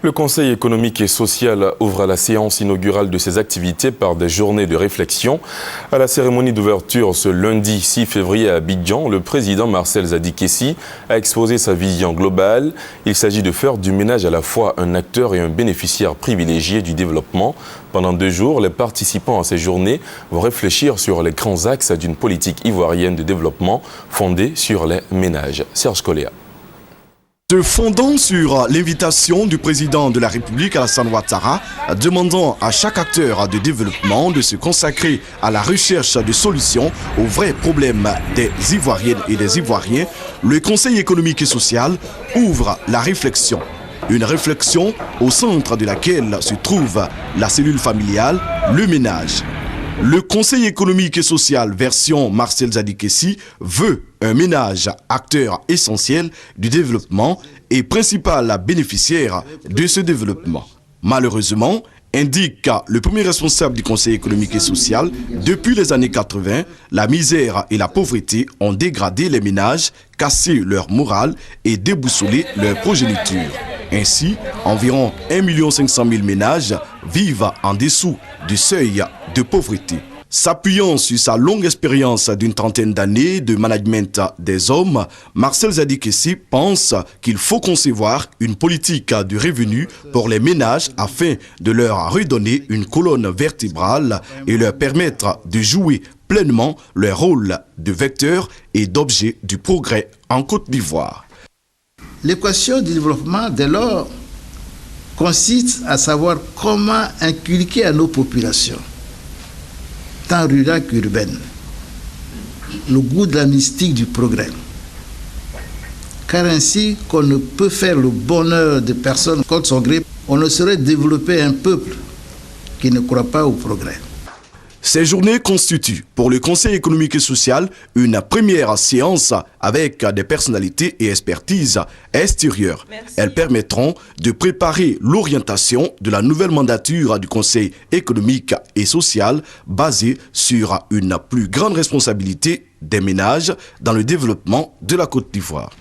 Le Conseil économique et social ouvre la séance inaugurale de ses activités par des journées de réflexion. À la cérémonie d'ouverture ce lundi 6 février à Abidjan, le président Marcel Zadikessi a exposé sa vision globale. Il s'agit de faire du ménage à la fois un acteur et un bénéficiaire privilégié du développement. Pendant 2 jours, les participants à ces journées vont réfléchir sur les grands axes d'une politique ivoirienne de développement fondée sur les ménages. Serge Koléa. Se fondant sur l'invitation du président de la République Alassane Ouattara, demandant à chaque acteur de développement de se consacrer à la recherche de solutions aux vrais problèmes des Ivoiriennes et des Ivoiriens, le Conseil économique et social ouvre la réflexion. Une réflexion au centre de laquelle se trouve la cellule familiale, le ménage. Le Conseil économique et social version Marcel Zadikessi veut un ménage acteur essentiel du développement et principal bénéficiaire de ce développement. Malheureusement, indique le premier responsable du Conseil économique et social, depuis les années 80, la misère et la pauvreté ont dégradé les ménages, cassé leur morale et déboussolé leur progéniture. Ainsi, environ 1 500 000 ménages vivent en dessous du seuil de pauvreté. S'appuyant sur sa longue expérience d'une trentaine d'années de management des hommes, Marcel Zadikessi pense qu'il faut concevoir une politique de revenu pour les ménages afin de leur redonner une colonne vertébrale et leur permettre de jouer pleinement leur rôle de vecteur et d'objet du progrès en Côte d'Ivoire. L'équation du développement, dès lors, consiste à savoir comment inculquer à nos populations, tant rurales qu'urbaines, le goût de la mystique du progrès. Car ainsi qu'on ne peut faire le bonheur de personnes contre son gré, on ne saurait développer un peuple qui ne croit pas au progrès. Ces journées constituent pour le Conseil économique et social une première séance avec des personnalités et expertises extérieures. Elles permettront de préparer l'orientation de la nouvelle mandature du Conseil économique et social basée sur une plus grande responsabilité des ménages dans le développement de la Côte d'Ivoire.